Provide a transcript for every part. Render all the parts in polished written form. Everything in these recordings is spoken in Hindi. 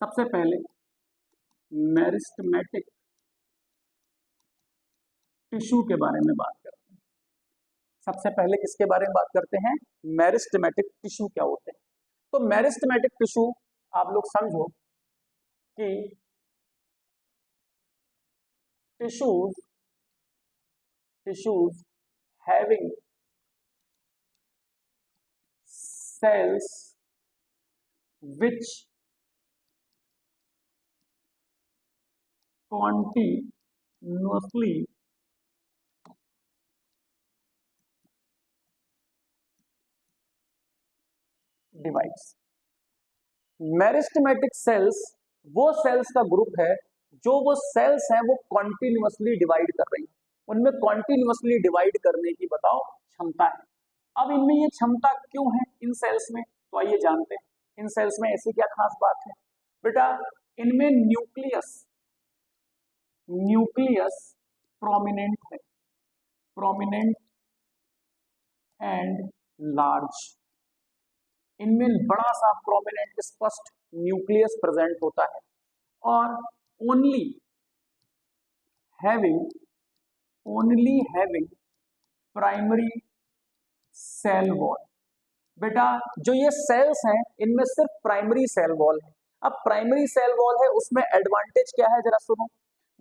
सबसे पहले मेरिस्टेमेटिक टिश्यू के बारे में बात करते हैं। सबसे पहले किसके बारे में बात करते हैं? मेरिस्टेमेटिक टिश्यू क्या होते हैं। तो मेरिस्टेमेटिक टिश्यू आप लोग समझो कि tissues having cells which continuously divides। Meristematic cells वो सेल्स का ग्रुप है जो वो सेल्स हैं वो कॉन्टिन्यूअसली डिवाइड कर रही हैं, उनमें कॉन्टिन्यूअसली डिवाइड करने की बताओ क्षमता है। अब इनमें ये क्षमता क्यों है इन सेल्स में, तो आइए जानते हैं इन सेल्स में ऐसी क्या खास बात है। बेटा इनमें न्यूक्लियस प्रोमिनेंट है, प्रोमिनेंट एंड लार्ज। इनमें बड़ा सा प्रोमिनेंट स्पष्ट न्यूक्लियस प्रेजेंट होता है और only having primary cell wall. बेटा जो ये सेल्स हैं इनमें सिर्फ प्राइमरी सेल वॉल है। अब प्राइमरी सेल वॉल है उसमें एडवांटेज क्या है जरा सुनो।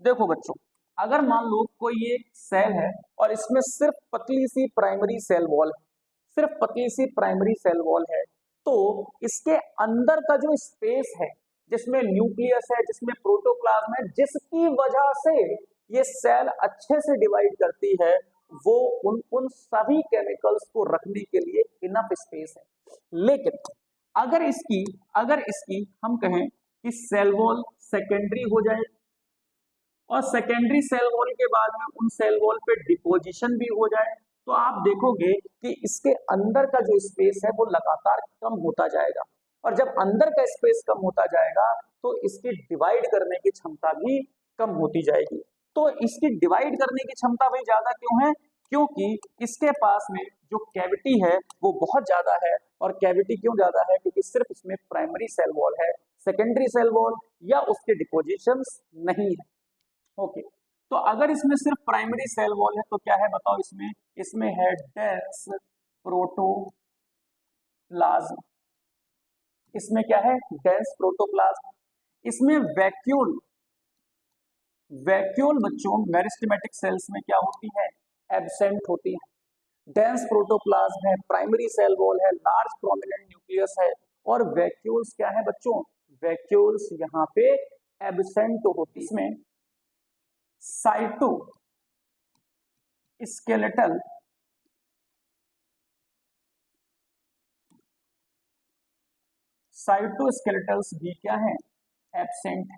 देखो बच्चों अगर मान लो कोई ये सेल है और इसमें सिर्फ पतली सी प्राइमरी सेल वॉल है, सिर्फ पतली सी प्राइमरी सेल वॉल है, तो इसके अंदर का जो स्पेस है जिसमें न्यूक्लियस है, जिसमें प्रोटोप्लाज्म है, जिसकी वजह से ये सेल अच्छे से डिवाइड करती है, वो उन सभी केमिकल्स को रखने के लिए इनफ स्पेस है। लेकिन अगर इसकी हम कहें कि सेल वॉल सेकेंडरी हो जाए और सेकेंडरी सेल वॉल के बाद में उन सेल वॉल पे डिपोजिशन भी हो जाए, तो आप देखोगे कि इसके अंदर का जो स्पेस है वो लगातार कम होता जाएगा और जब अंदर का स्पेस कम होता जाएगा तो इसकी डिवाइड करने की क्षमता भी कम होती जाएगी। तो इसकी डिवाइड करने की क्षमता भाई ज्यादा क्यों है? क्योंकि इसके पास में जो कैविटी है वो बहुत ज्यादा है। और कैविटी क्यों ज्यादा है? क्योंकि सिर्फ इसमें प्राइमरी सेल वॉल है, सेकेंडरी सेल वॉल या उसके डिपोजिशंस नहीं है। ओके तो अगर इसमें सिर्फ प्राइमरी सेल वॉल है तो क्या है बताओ, इसमें है डेंस प्रोटोप्लाज्म। इसमें क्या है? Dense protoplasm. इसमें वैक्यूल बच्चों मेरिस्टेमेटिक सेल्स में क्या होती है? एब्सेंट होती है। डेंस प्रोटोप्लाज्म है, प्राइमरी सेल वॉल है, लार्ज प्रोमिनेंट न्यूक्लियस है और वैक्यूल्स क्या है बच्चों? वैक्यूल्स यहाँ पे एब्सेंट होती है। इसमें साइटोस्केलेटल्स भी क्या है? एब्सेंट है।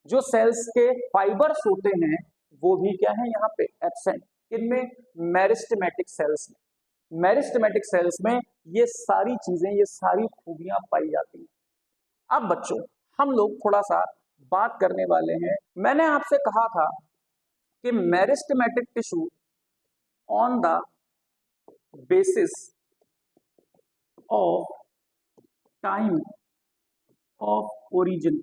जो सेल्स के फाइबर्स होते हैं वो भी क्या है यहाँ पे? एब्सेंट। इनमें मेरिस्टेमेटिक सेल्स में ये सारी चीजें, ये सारी खूबियां पाई जाती हैं। अब बच्चों हम लोग थोड़ा सा बात करने वाले हैं, मैंने आपसे कहा था कि meristematic tissue on the basis of time of origin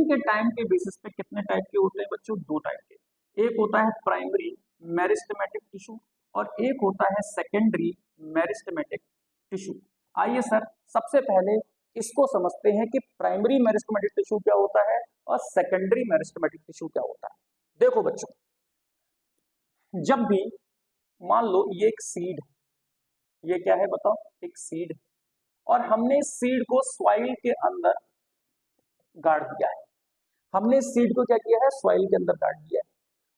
के टाइम के बेसिस पे कितने टाइप के होते हैं बच्चों? दो टाइप के। एक होता है प्राइमरी मेरिस्टेमेटिक टिश्यू और एक होता है सेकेंडरी मेरिस्टेमेटिक टिश्यू। आइए सर सबसे पहले इसको समझते हैं कि प्राइमरी मेरिस्टेमेटिक टिश्यू क्या होता है और सेकेंडरी मेरिस्टेमेटिक टिश्यू क्या होता है। देखो बच्चों जब भी मान लो ये एक सीड है, ये क्या है बताओ? एक सीड है और हमने इस सीड को सॉइल के अंदर गाड़ दिया है। हमने इस सीड को क्या किया है? सॉइल के अंदर गाड़ दिया है।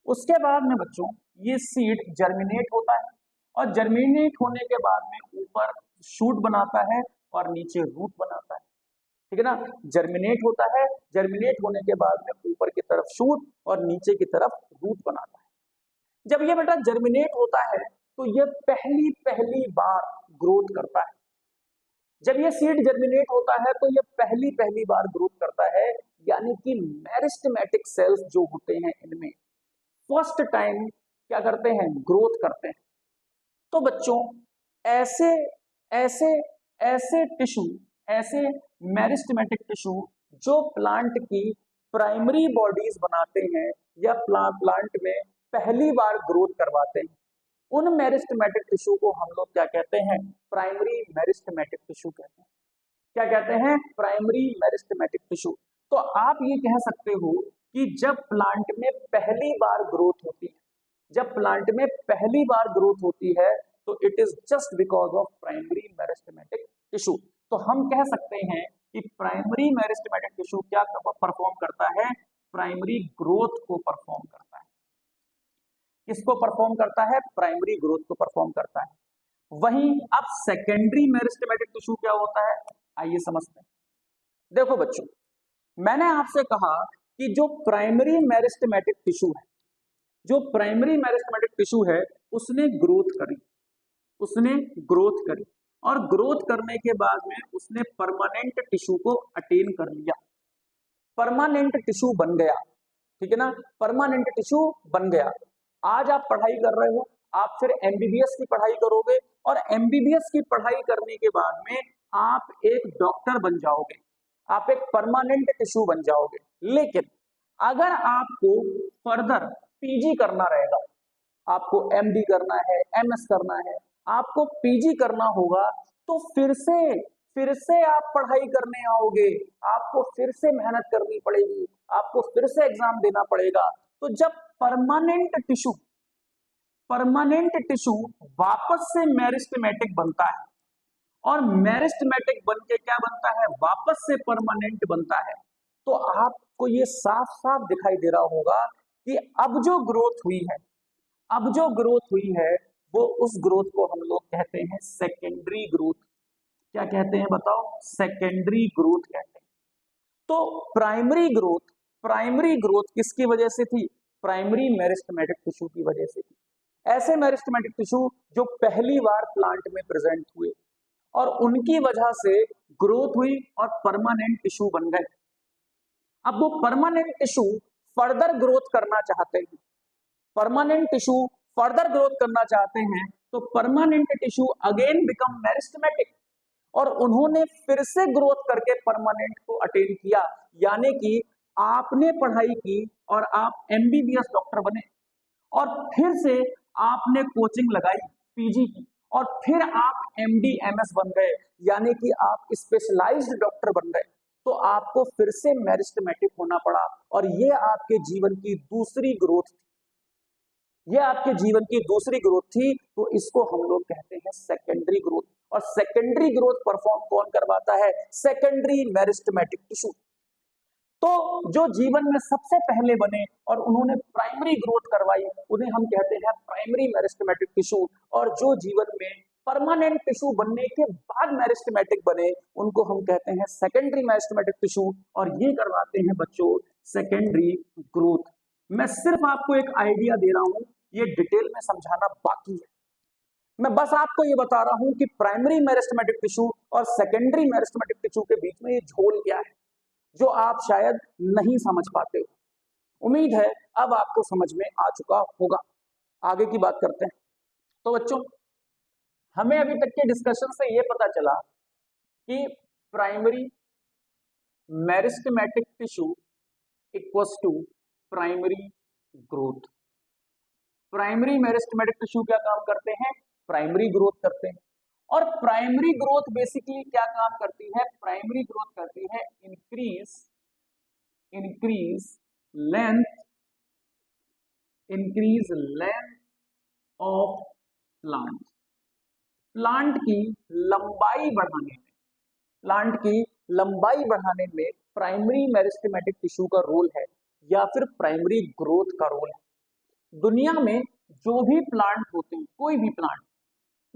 उसके बाद में बच्चों ये सीड जर्मिनेट होता है और जर्मिनेट होने के बाद में ऊपर शूट बनाता है और नीचे रूट बनाता है, ठीक है ना? जर्मिनेट होता है, जर्मिनेट होने के बाद में ऊपर की तरफ शूट और नीचे की तरफ रूट बनाता है। जब ये बेटा जर्मिनेट होता है तो ये पहली बार ग्रोथ करता है। जब ये सीड जर्मिनेट होता है तो ये पहली बार ग्रोथ करता है, यानी कि मेरिस्टेमेटिक सेल्स जो होते हैं इनमें फर्स्ट टाइम क्या करते हैं? ग्रोथ करते हैं। तो बच्चों ऐसे टिश्यू ऐसे मेरिस्टेमेटिक टिश्यू जो प्लांट की प्राइमरी बॉडीज बनाते हैं या प्लांट में पहली बार ग्रोथ करवाते हैं, उन मेरिस्टेमेटिक टिश्यू को हम लोग क्या कहते हैं? प्राइमरी मेरिस्टेमेटिक टिश्यू कहते हैं। क्या कहते हैं? Primary meristematic tissue. तो आप ये कह सकते हो कि जब प्लांट में पहली बार ग्रोथ होती है, जब प्लांट में पहली बार ग्रोथ होती है, तो it is just because of primary meristematic tissue. तो हम कह सकते हैं कि प्राइमरी मेरिस्टेमेटिक टिश्यू क्या परफॉर्म करता है? प्राइमरी ग्रोथ को परफॉर्म करता है। किसको परफॉर्म करता है? प्राइमरी ग्रोथ को परफॉर्म करता है। वहीं अब सेकेंडरी मेरिस्टेमेटिक टिश्यू क्या होता है, आइए समझते हैं। देखो बच्चों, मैंने आपसे कहा कि जो प्राइमरी मेरिस्टेमेटिक टिश्यू है, जो प्राइमरी मेरिस्टेमेटिक टिश्यू है, उसने ग्रोथ करी, उसने ग्रोथ करी और ग्रोथ करने के बाद में उसने परमानेंट टिश्यू को अटेन कर लिया, परमानेंट टिश्यू बन गया, ठीक है ना? परमानेंट टिश्यू बन गया। आज आप पढ़ाई कर रहे हो, आप फिर एमबीबीएस की पढ़ाई करोगे और एमबीबीएस की पढ़ाई करने के बाद में आप एक डॉक्टर बन जाओगे, आप एक परमानेंट टिश्यू बन जाओगे। लेकिन अगर आपको फर्दर पीजी करना रहेगा, आपको एमडी करना है, एमएस करना है, आपको पीजी करना होगा, तो फिर से आप पढ़ाई करने आओगे, आपको फिर से मेहनत करनी पड़ेगी, आपको फिर से एग्जाम देना पड़ेगा। तो जब परमानेंट टिश्यू वापस से मेरिस्टेमेटिक बनता है और मेरिस्टेमेटिक बन के क्या बनता है? वापस से परमानेंट बनता है। तो आपको ये साफ साफ दिखाई दे रहा होगा कि अब जो ग्रोथ हुई है, अब जो ग्रोथ हुई है, वो उस ग्रोथ को हम लोग कहते हैं सेकेंडरी ग्रोथ। क्या कहते हैं बताओ? सेकेंडरी ग्रोथ कहते हैं। तो प्राइमरी ग्रोथ किसकी वजह से थी? प्राइमरी मेरिस्टेमेटिक टिश्यू की वजह से थी। ऐसे मेरिस्टेमेटिक टिश्यू जो पहली बार प्लांट में प्रेजेंट हुए और उनकी वजह से ग्रोथ हुई और परमानेंट टिश्यू बन गए। अब वो परमानेंट टिश्यू फर्दर ग्रोथ करना चाहते हैं, परमानेंट टिश्यू फर्दर ग्रोथ करना चाहते हैं, तो permanent tissue again become meristematic और उन्होंने फिर से ग्रोथ करके परमानेंट को अटेन किया। यानी कि आपने पढ़ाई की और आप एमबीबीएस डॉक्टर बने और फिर से आपने कोचिंग लगाई पीजी की और फिर आप एमडी एमएस बन गए, यानी कि आप स्पेशलाइज्ड डॉक्टर बन गए। तो आपको फिर से मेरिस्टेमेटिक होना पड़ा और ये आपके जीवन की दूसरी ग्रोथ थी, ये आपके जीवन की दूसरी ग्रोथ थी। तो इसको हम लोग कहते हैं सेकेंडरी ग्रोथ। और सेकेंडरी ग्रोथ परफॉर्म कौन करवाता है? Secondary meristematic tissue. तो जो जीवन में सबसे पहले बने और उन्होंने प्राइमरी ग्रोथ करवाई, उन्हें हम कहते हैं प्राइमरी मेरिस्टेमेटिक टिश्यू। और जो जीवन में परमानेंट टिश्यू बनने के बाद मेरिस्टेमेटिक बने, उनको हम कहते हैं सेकेंडरी मेरिस्टेमेटिक टिश्यू। और ये करवाते हैं बच्चों सेकेंडरी ग्रोथ। मैं सिर्फ आपको एक आइडिया दे रहा हूं, ये डिटेल में समझाना बाकी है। मैं बस आपको ये बता रहा हूं कि प्राइमरी मेरिस्टेमेटिक टिश्यू और सेकेंडरी मेरिस्टेमेटिक टिश्यू के बीच में ये झोल क्या है, जो आप शायद नहीं समझ पाते हो। उम्मीद है अब आपको समझ में आ चुका होगा। आगे की बात करते हैं। तो बच्चों, हमें अभी तक के डिस्कशन से ये पता चला कि primary meristematic tissue equals to primary growth. Primary meristematic tissue क्या काम करते हैं? प्राइमरी ग्रोथ करते हैं। और प्राइमरी ग्रोथ बेसिकली क्या काम करती है? प्राइमरी ग्रोथ करती है increase length of plant. Plant की लंबाई बढ़ाने में प्राइमरी मेरिस्टेमेटिक टिश्यू का रोल है या फिर प्राइमरी ग्रोथ का रोल है। दुनिया में जो भी प्लांट होते हैं, कोई भी प्लांट,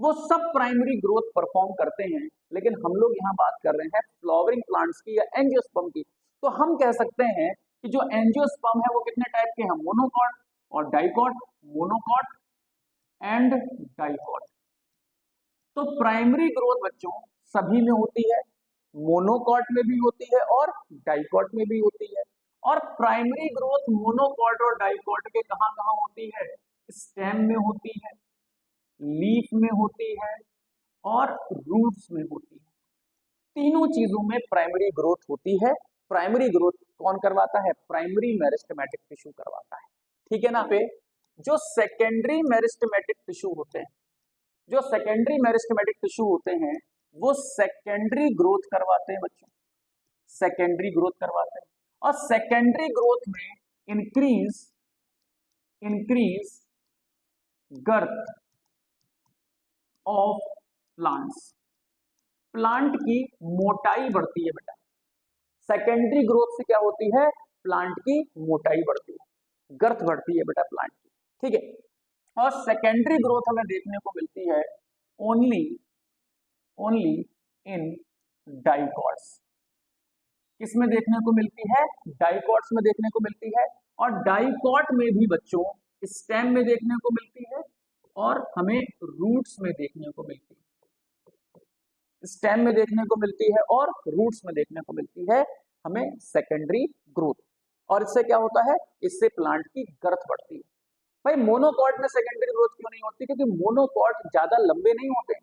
वो सब प्राइमरी ग्रोथ परफॉर्म करते हैं। लेकिन हम लोग यहाँ बात कर रहे हैं फ्लावरिंग प्लांट्स की या एंजियोस्पर्म की। तो हम कह सकते हैं कि जो एंजियोस्पर्म है वो कितने टाइप के हैं? मोनोकॉट और डाइकॉट, मोनोकॉट एंड डाइकॉट। तो प्राइमरी ग्रोथ बच्चों सभी में होती है, मोनोकॉट में भी होती है और डाइकॉट में भी होती है। और प्राइमरी ग्रोथ मोनोकॉट और डाइकॉट के कहां कहां होती है? स्टेम में होती है, लीफ में होती है और रूट्स में होती है। तीनों चीजों में प्राइमरी ग्रोथ होती है। प्राइमरी ग्रोथ कौन करवाता है? प्राइमरी मेरिस्टेमेटिक टिश्यू करवाता है, ठीक है ना। पे जो सेकेंडरी मेरिस्टेमेटिक टिश्यू होते हैं, जो सेकेंडरी मेरिस्टेमेटिक टिश्यू होते हैं वो सेकेंडरी ग्रोथ करवाते हैं बच्चों, सेकेंडरी ग्रोथ करवाते हैं। और सेकेंडरी ग्रोथ में increase girth of plants, plant की मोटाई बढ़ती है बेटा। सेकेंडरी ग्रोथ से क्या होती है? प्लांट की मोटाई बढ़ती है, गर्थ बढ़ती है बेटा प्लांट की, ठीक है। और सेकेंडरी ग्रोथ हमें देखने को मिलती है ओनली इन डाइकॉट्स। किसमें देखने को मिलती है? डाइकॉट्स में देखने को मिलती है। और डाइकॉट में भी बच्चों स्टेम में देखने को मिलती है और हमें रूट्स में देखने को मिलती है, स्टेम में देखने को मिलती है और रूट्स में देखने को मिलती है हमें सेकेंडरी ग्रोथ। और इससे क्या होता है? इससे प्लांट की गर्थ बढ़ती है। भाई मोनोकॉट में सेकेंडरी ग्रोथ क्यों नहीं होती? क्योंकि मोनोकॉट ज्यादा लंबे नहीं होते,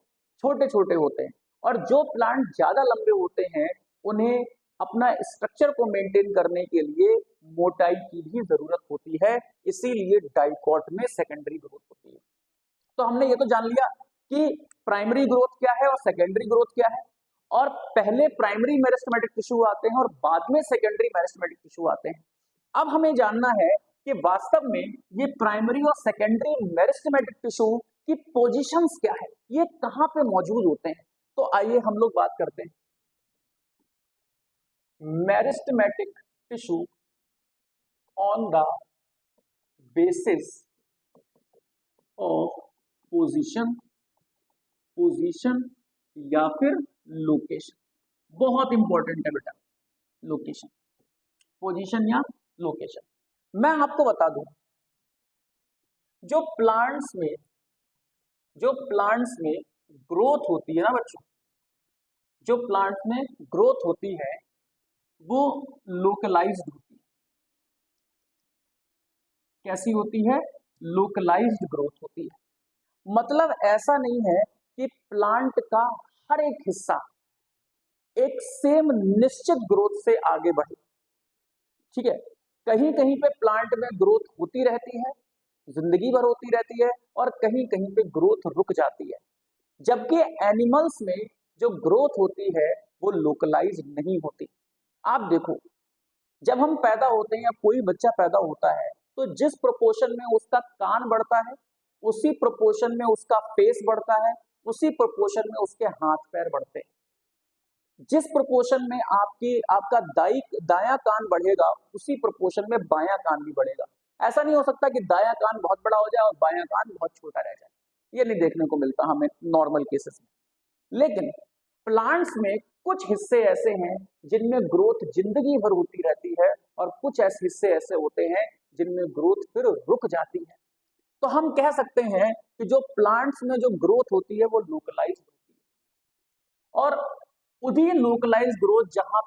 छोटे छोटे होते हैं। और जो प्लांट ज्यादा लंबे होते हैं उन्हें अपना स्ट्रक्चर को मेंटेन करने के लिए मोटाई की भी जरूरत होती है, इसीलिए डाइकॉट में सेकेंडरी ग्रोथ होती है। तो हमने ये तो जान लिया कि प्राइमरी ग्रोथ क्या है और सेकेंडरी ग्रोथ क्या है। और पहले प्राइमरी मेरिस्टेमेटिक टिश्यू आते हैं और बाद में सेकेंडरी मेरिस्टेमेटिक टिश्यू आते हैं। अब हमें जानना है कि वास्तव में ये प्राइमरी और सेकेंडरी मेरिस्टेमेटिक टिश्यू की पोजीशंस क्या है, ये कहां पे मौजूद होते हैं। तो आइए हम लोग बात करते हैं meristematic tissue on the basis of position या फिर लोकेशन। बहुत इंपॉर्टेंट है बेटा लोकेशन, पोजीशन या लोकेशन। मैं आपको बता दूं, जो प्लांट्स में ग्रोथ होती है ना बच्चों, जो प्लांट्स में ग्रोथ होती है वो लोकलाइज्ड होती है। कैसी होती है? लोकलाइज्ड ग्रोथ होती है। मतलब ऐसा नहीं है कि प्लांट का हर एक हिस्सा एक सेम निश्चित ग्रोथ से आगे बढ़े, ठीक है। कहीं कहीं पे प्लांट में ग्रोथ होती रहती है, जिंदगी भर होती रहती है, और कहीं कहीं पे ग्रोथ रुक जाती है। जबकि एनिमल्स में जो ग्रोथ होती है वो लोकलाइज नहीं होती। आप देखो, जब हम पैदा होते हैं या कोई बच्चा पैदा होता है तो जिस प्रोपोर्शन में उसका कान बढ़ता है उसी प्रोपोर्शन में उसका फेस बढ़ता है, उसी प्रोपोर्शन में उसके हाथ पैर बढ़ते हैं। जिस प्रोपोर्शन में आपका दायां कान बढ़ेगा उसी प्रोपोर्शन में बायां कान भी बढ़ेगा। ऐसा नहीं हो सकता कि दायां कान बहुत बड़ा हो जाए और बायां कान बहुत छोटा रह जाए, ये नहीं देखने को मिलता हमें नॉर्मल केसेस में। लेकिन प्लांट्स में कुछ हिस्से ऐसे हैं जिनमें ग्रोथ जिंदगी भर होती रहती है और कुछ ऐसे हिस्से ऐसे होते हैं जिनमें ग्रोथ फिर रुक जाती है। तो हम कह सकते हैं कि जो प्लांट्स में जो ग्रोथ होती है वो लोकलाइज होती है। और उन्हीं लोकलाइज्ड ग्रोथ जहां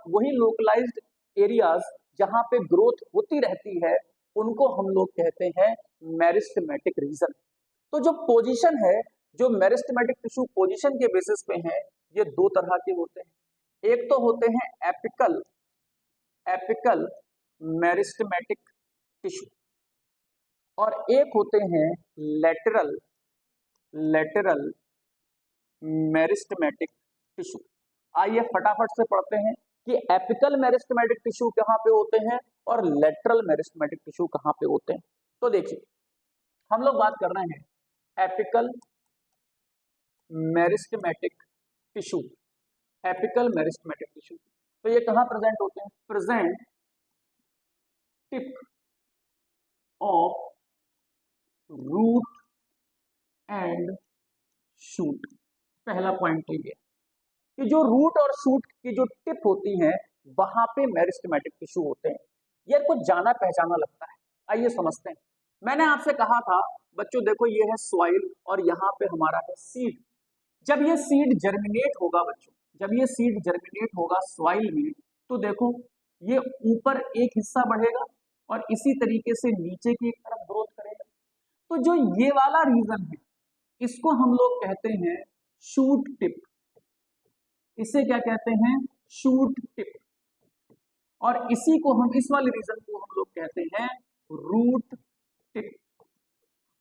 वही लोकलाइज्ड एरियाज जहां पे ग्रोथ होती रहती है उनको हम लोग कहते हैं मेरिस्टेमेटिक रीजन। तो जो पोजीशन है, जो मेरिस्टेमेटिक टिश्यू पोजीशन के बेसिस पे है, ये दो तरह के होते हैं। एक तो होते हैं एपिकल मेरिस्टेमेटिक टिश्यू और एक होते हैं लेटरल मेरिस्टेमेटिक टिश्यू। आइए फटाफट से पढ़ते हैं कि एपिकल मेरिस्टेमेटिक टिश्यू कहां पे होते हैं और लेटरल मेरिस्टेमेटिक टिश्यू कहां पे होते हैं। तो देखिए, हम लोग बात कर रहे हैं apical meristematic tissue. Apical meristematic tissue तो ये कहां प्रेजेंट होते हैं? Present tip of root and shoot. पहला पॉइंट तो ये कि जो रूट और शूट की जो टिप होती है वहां पे मेरिस्टेमेटिक टिश्यू होते हैं। ये कुछ जाना पहचाना लगता है, आइए समझते हैं। मैंने आपसे कहा था बच्चों, देखो ये है सॉइल और यहाँ पे हमारा है सीड। जब ये सीड जर्मिनेट होगा बच्चों, जब ये सीड जर्मिनेट होगा सॉइल में, तो देखो ये ऊपर एक हिस्सा बढ़ेगा और इसी तरीके से नीचे की तरफ ग्रोथ करेगा। तो जो ये वाला रीजन है इसको हम लोग कहते हैं शूट टिप। इसे क्या कहते हैं, शूट टिप। और इसी को हम, इस वाले रीजन को हम लोग कहते हैं रूट टिप।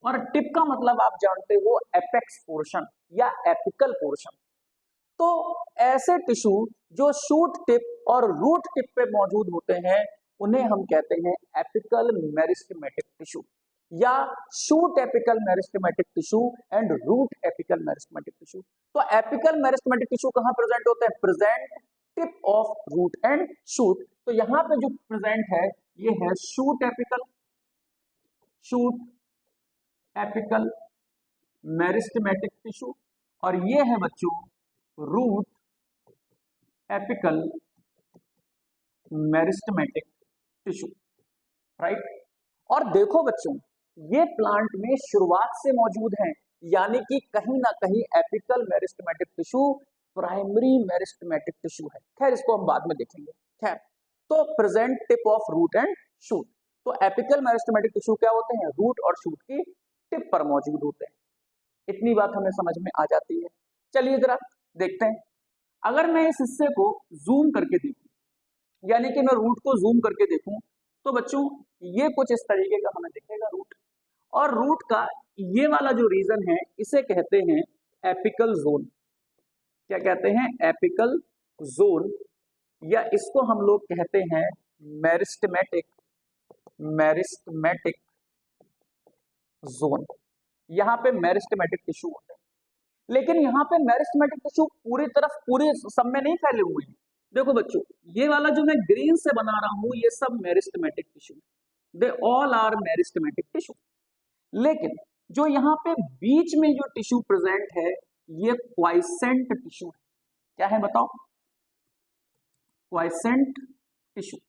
और टिप का मतलब आप जानते हो एपेक्स पोर्शन या एपिकल पोर्शन। तो ऐसे टिश्यू जो शूट टिप और रूट टिप पे मौजूद होते हैं उन्हें हम कहते हैं एपिकल मेरिस्टेमेटिक टिश्यू, या shoot apical meristematic tissue and root apical meristematic tissue. तो एपिकल मेरिस्टेमेटिक टिश्यू कहां प्रेजेंट होते हैं, present tip of root and shoot. तो यहां पे जो प्रेजेंट है ये है shoot apical, shoot apical meristematic tissue, और ये है बच्चों root apical meristematic tissue, right. और देखो बच्चों ये प्लांट में शुरुआत से मौजूद हैं, यानी कि कहीं ना कहीं apical meristematic tissue primary meristematic tissue है। खैर इसको हम बाद में देखेंगे। खैर तो present tip of root and shoot. तो एपिकल मेरिस्टेमेटिक टिश्यू क्या होते हैं, रूट और शूट की टिप पर मौजूद होते हैं। इतनी बात हमें समझ में आ जाती है। चलिए जरा देखते हैं। अगर मैं इस हिस्से को जूम करके देखूं, यानी कि मैं रूट को जूम करके देखूं, तो बच्चों ये कुछ इस तरीके का हमें दिखेगा रूट। और रूट का ये वाला जो रीजन है इसे कहते हैं एपिकल जोन। क्या कहते हैं, एपिकल जोन, या इसको हम लोग कहते हैं मेरिस्टेमेटिक, मेरिस्टेमेटिक जोन। यहाँ पे मेरिस्टेमेटिक टिश्यू होते हैं, लेकिन यहाँ पे मेरिस्टेमेटिक टिश्यू पूरी तरफ पूरे सब में नहीं फैले हुए हैं। देखो बच्चों ये वाला जो मैं ग्रीन से बना रहा हूं ये सब meristematic tissue, they all are meristematic tissue. लेकिन जो यहाँ पे बीच में जो टिश्यू प्रेजेंट है ये क्वाइसेंट टिश्यू है। क्या है बताओ, क्वाइसेंट टिश्यू,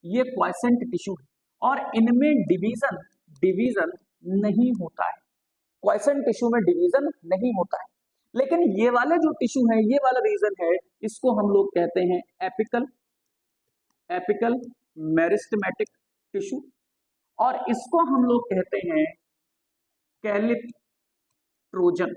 ये क्वाइसेंट टिश्यू है और इनमें डिवीजन डिवीजन नहीं होता है। क्वाइसेंट टिश्यू में डिवीजन नहीं होता है। लेकिन ये वाले जो टिश्यू है, ये वाला रीजन है, इसको हम लोग कहते हैं एपिकल, एपिकल मेरिस्टेमेटिक टिश्यू, और इसको हम लोग कहते हैं कैलिप्ट्रोजन।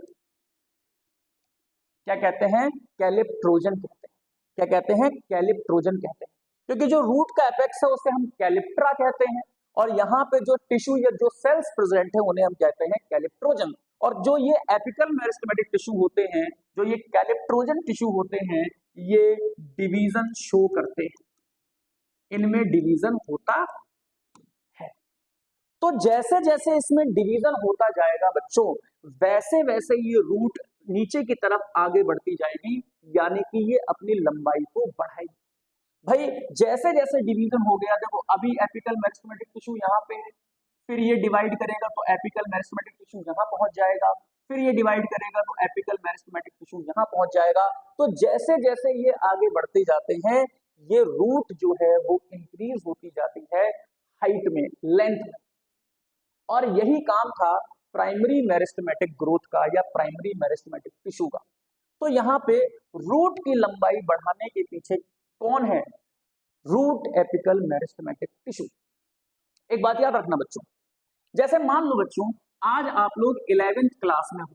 क्या कहते हैं, कैलिप्ट्रोजन कहते हैं। क्या कहते हैं, कैलिप्ट्रोजन कहते हैं। क्योंकि जो रूट का एपेक्स है उसे हम कैलिप्ट्रा कहते हैं, और यहाँ पे जो टिश्यू या जो सेल्स प्रेजेंट है उन्हें हम कहते हैं कैलिप्ट्रोजन। और जो ये एपिकल मेरिस्टेमेटिक टिश्यू होते हैं, जो ये कैलिप्ट्रोजन टिश्यू होते हैं, ये डिवीजन शो करते हैं, इनमें डिवीजन होता है। तो जैसे जैसे इसमें डिवीजन होता जाएगा बच्चों, वैसे वैसे ये रूट नीचे की तरफ आगे बढ़ती जाएगी, यानी कि ये अपनी लंबाई को बढ़ाएगी। भाई जैसे जैसे डिवीजन हो गया, देखो अभी एपिकल मेरिस्टेमेटिक टिश्यू यहाँ पे है, फिर ये डिवाइड करेगा तो एपिकल मेरिस्टेमेटिक टिश्यू यहाँ पहुंच जाएगा, फिर ये डिवाइड करेगा तो एपिकल मेरिस्टेमेटिक टिश्यू यहाँ पहुंच जाएगा। तो जैसे जैसे ये आगे बढ़ते जाते हैं, ये रूट जो है वो इंक्रीज होती जाती है हाइट में, लेंथ में। और यही काम था प्राइमरी मेरिस्टेमेटिक ग्रोथ का या प्राइमरी मेरिस्टेमेटिक टिश्यू का। तो यहाँ पे रूट की लंबाई बढ़ाने के पीछे कौन है, रूट एपिकल मेरिस्टेमेटिक टिश्यू। एक बात याद रखना बच्चों, जैसे मान लो बच्चों आज आप लोग 11th क्लास में हो,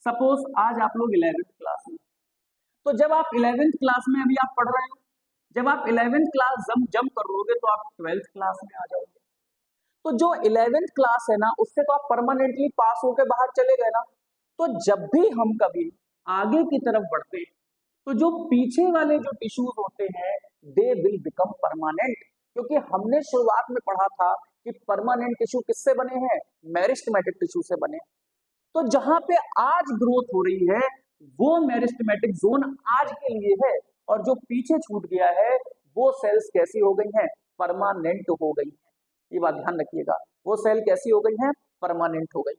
सपोज आज आप लोग 11th क्लास में, तो जब आप 11th क्लास में अभी आप पढ़ रहे हो, जब आप 11th क्लास जंप करोगे तो आप 12th क्लास में आ जाओगे। तो जो 11th क्लास है ना, उससे तो आप परमानेंटली पास होकर बाहर चले गए ना। तो जब भी हम कभी आगे की तरफ बढ़ते हैं तो जो पीछे वाले जो टिश्यूज होते हैं दे विल बिकम परमानेंट, क्योंकि हमने शुरुआत में पढ़ा था कि परमानेंट टिश्यू किससे बने हैं, मेरिस्टेमेटिक टिश्यू से बने। तो जहां पे आज ग्रोथ हो रही है वो मेरिस्टेमेटिक जोन आज के लिए है, और जो पीछे छूट गया है वो सेल्स कैसी हो गई हैं, परमानेंट हो गई है। ये बात ध्यान रखिएगा, वो सेल कैसी हो गई है, परमानेंट हो गई।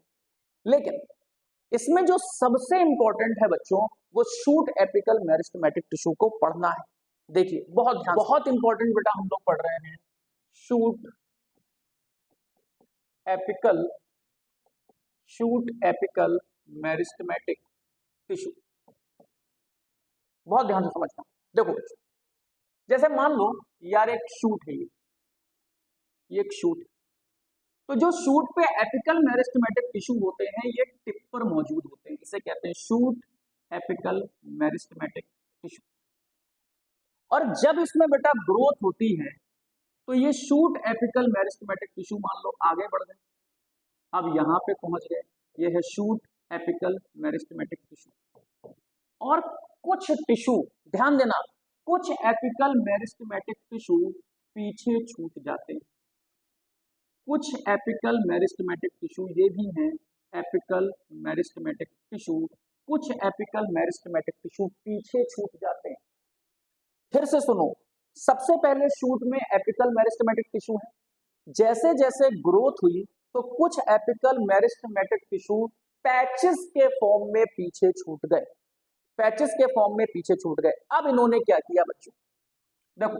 लेकिन इसमें जो सबसे इंपॉर्टेंट है बच्चों, वो शूट एपिकल मेरिस्टेमेटिक टिश्यू को पढ़ना है। देखिए बहुत इंपॉर्टेंट बेटा हम लोग पढ़ रहे हैं shoot apical, shoot apical meristematic tissue. बहुत ध्यान से समझना। देखो बच्चों जैसे मान लो यार एक शूट है, ये एक शूट है, तो जो शूट पे एपिकल मेरिस्टेमेटिक टिश्यू होते हैं ये टिप पर मौजूद होते हैं, इसे कहते हैं शूट एपिकल मेरिस्टेमेटिक टिश्यू। और जब इसमें बेटा ग्रोथ होती है तो ये शूट एपिकल मेरिस्टेमेटिक टिश्यू मान लो आगे बढ़ गए, अब यहां पे पहुंच गए, ये है शूट एपिकल मेरिस्टेमेटिक टिश्यू। और कुछ टिश्यू, ध्यान देना, कुछ एपिकल मेरिस्टेमेटिक टिश्यू पीछे छूट जाते हैं। कुछ एपिकल मेरिस्टेमेटिक टिश्यू ये भी हैं एपिकल मेरिस्टेमेटिक टिश्यू, कुछ एपिकल मेरिस्टेमेटिक टिश्यू पीछे छूट जाते हैं। फिर से सुनो, सबसे पहले शूट में एपिकल मेरिस्टेमेटिक टिश्यू है, जैसे जैसे ग्रोथ हुई तो कुछ एपिकल मेरिस्टेमेटिक टिश्यू पैचेस के फॉर्म में पीछे छूट गए, पैचेस के फॉर्म में पीछे छूट गए। अब इन्होंने क्या किया बच्चों, देखो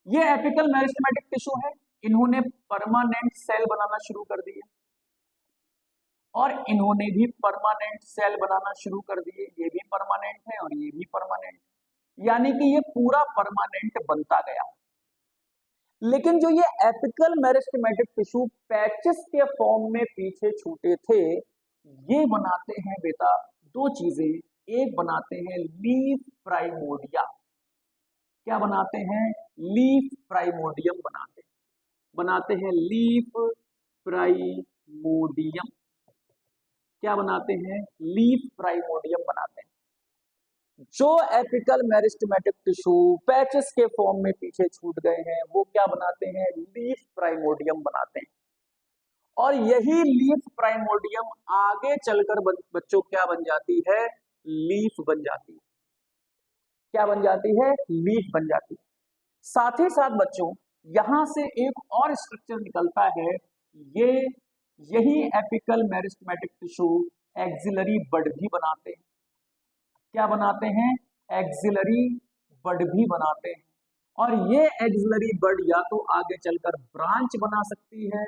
ये एपिकल मेरिस्टेमेटिक टिश्यू है, इन्होंने परमानेंट सेल बनाना शुरू कर दिए, और इन्होंने भी परमानेंट सेल बनाना शुरू कर दिए, ये भी परमानेंट है और ये भी परमानेंट, यानी कि ये पूरा परमानेंट बनता गया। लेकिन जो ये एपिकल मेरिस्टेमेटिक टिश्यू पैचेस के फॉर्म में पीछे छूटे थे, ये बनाते हैं बेटा दो चीजें, एक बनाते हैं लीफ प्राइमोडिया, क्या बनाते हैं, लीफ प्राइमोडियम बनाते हैं लीफ प्राइमोडियम, क्या बनाते हैं, लीफ प्राइमोडियम बनाते हैं। जो एपिकल मेरिस्टेमेटिक टिश्यू पैचेस के फॉर्म में पीछे छूट गए हैं वो क्या बनाते हैं, लीफ प्राइमोडियम बनाते हैं। और यही लीफ प्राइमोडियम आगे चलकर बच्चों क्या बन जाती है, लीफ बन जाती है, क्या बन जाती है, लीफ बन जाती है। साथ ही साथ बच्चों यहां से एक और स्ट्रक्चर निकलता है, ये यही एपिकल मेरिस्टेमेटिक टिश्यू एक्सिलरी बड भी बनाते हैं, क्या बनाते हैं, एक्सिलरी बड भी बनाते हैं। और ये एक्सिलरी बड या तो आगे चलकर ब्रांच बना सकती है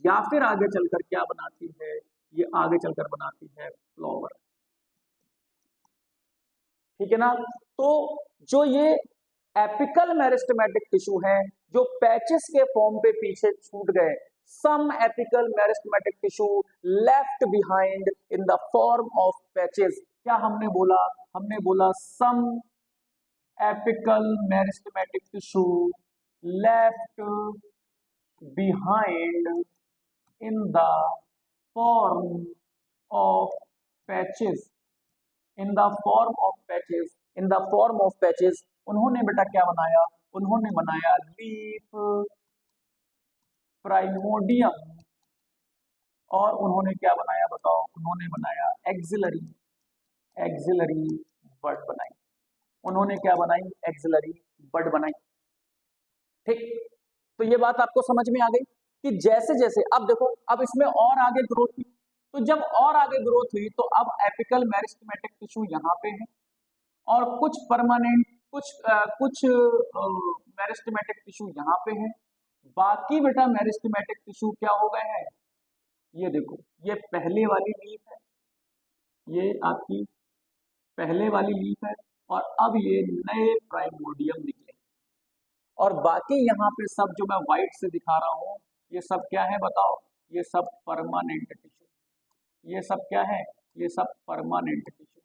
या फिर आगे चलकर क्या बनाती है, ये आगे चलकर बनाती है फ्लावर, ठीक है ना। तो जो ये एपिकल मेरिस्टेमेटिक टिश्यू है जो पैचेस के फॉर्म पे पीछे छूट गए, some apical meristematic tissue left behind in the form of patches, क्या हमने बोला, हमने बोला some apical meristematic tissue left behind in the form of patches, in the form of patches, in the form of patches. उन्होंने बेटा क्या बनाया, उन्होंने बनाया लीफ प्राइमोडियम, और उन्होंने क्या बनाया बताओ, उन्होंने बनाया एक्सिलरी, एक्सिलरी बड बनाई, उन्होंने क्या बनाई, एक्सिलरी बड बनाई, ठीक। तो ये बात आपको समझ में आ गई कि जैसे जैसे, अब देखो अब इसमें और आगे ग्रोथ हुई, तो जब और आगे ग्रोथ हुई तो अब एपिकल मेरिस्टेमेटिक टिश्यू यहाँ पे है और कुछ परमानेंट, कुछ मेरिस्टेमेटिक टिश्यू यहाँ पे है, बाकी बेटा मेरिस्टेमेटिक टिश्यू क्या हो गए हैं, ये देखो ये पहले वाली लीफ है, ये आपकी पहले वाली लीफ है, और अब ये नए प्राइमोडियम निकले, और बाकी यहाँ पे सब जो मैं व्हाइट से दिखा रहा हूँ ये सब क्या है बताओ, ये सब परमानेंट टिश्यू, ये सब क्या है, ये सब परमानेंट टिश्यू,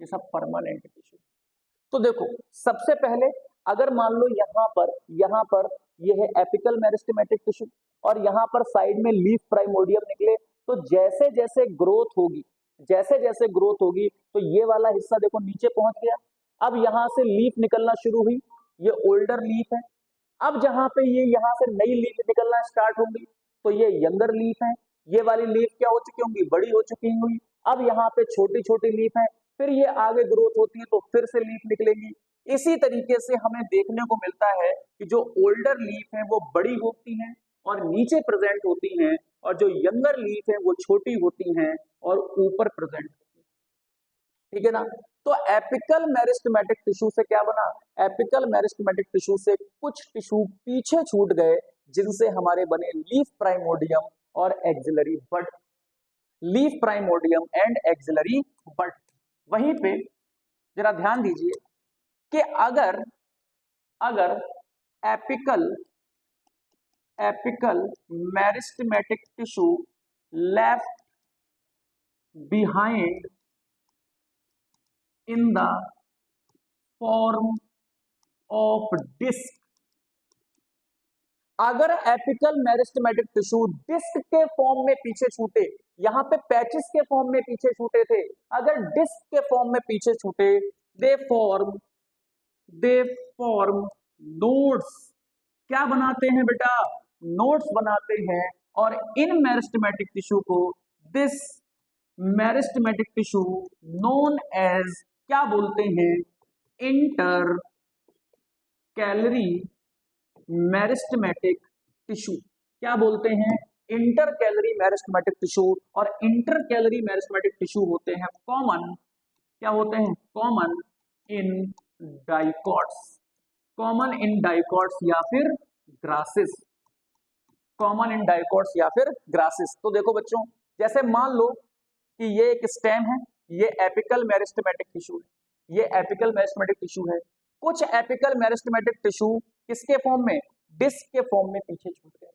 ये सब परमानेंट टिश्यू। तो देखो सबसे पहले अगर मान लो यहाँ पर ये है एपिकल मेरिस्टेमेटिक टिश्यू और यहाँ पर साइड में लीफ प्राइमोडियम निकले, तो जैसे जैसे ग्रोथ होगी, जैसे जैसे ग्रोथ होगी तो ये वाला हिस्सा देखो नीचे पहुंच गया, अब यहाँ से लीफ निकलना शुरू हुई, ये ओल्डर लीफ है, अब जहां पे ये यहाँ से नई लीफ निकलना स्टार्ट होंगी तो ये यंगर लीफ है, ये वाली लीफ क्या हो चुकी होंगी, बड़ी हो चुकी होंगी, अब यहाँ पे छोटी छोटी लीफ है, फिर ये आगे ग्रोथ होती है तो फिर से लीफ निकलेंगी। इसी तरीके से हमें देखने को मिलता है कि जो ओल्डर लीफ है वो बड़ी होती हैं और नीचे प्रेजेंट होती हैं, और जो यंगर लीफ है वो छोटी होती हैं और ऊपर प्रेजेंट होती है, ठीक है ना। तो एपिकल मेरिस्टेमेटिक टिश्यू से क्या बना, एपिकल मेरिस्टेमेटिक टिश्यू से कुछ टिश्यू पीछे छूट गए जिनसे हमारे बने लीफ प्राइमोडियम और axillary bud, leaf primordium and axillary bud. वहीं पे जरा ध्यान दीजिए कि अगर अगर apical meristematic tissue left behind in the form of disc. अगर एपिकल मेरिस्टेमेटिक टिश्यू डिस्क के फॉर्म में पीछे छूटे, यहां पे पैचेस के फॉर्म में पीछे छूटे थे, अगर डिस्क के फॉर्म में पीछे छूटे, दे फॉर्म नोड्स। क्या बनाते हैं बेटा? नोड्स बनाते हैं। और इन मेरिस्टेमेटिक टिश्यू को, this meristematic tissue known as, क्या बोलते हैं? Intercalary meristematic tissue. क्या बोलते हैं? Intercalary meristematic tissue. और इंटर कैलरी मेरिस्टेमेटिक टिश्यू होते हैं कॉमन, क्या होते हैं? Common in dicots, common in dicots या फिर ग्रासेस, कॉमन इन डाइकॉट्स या फिर ग्रासेस। तो देखो बच्चों, जैसे मान लो कि ये एक स्टेम है, ये एपिकल मेरिस्टेमेटिक टिश्यू है, ये एपिकल मेरिस्टेमेटिक टिश्यू है। कुछ एपिकल मेरिस्टेमेटिक टिश्यू किसके फॉर्म में? डिस्क के फॉर्म में पीछे छूट गए।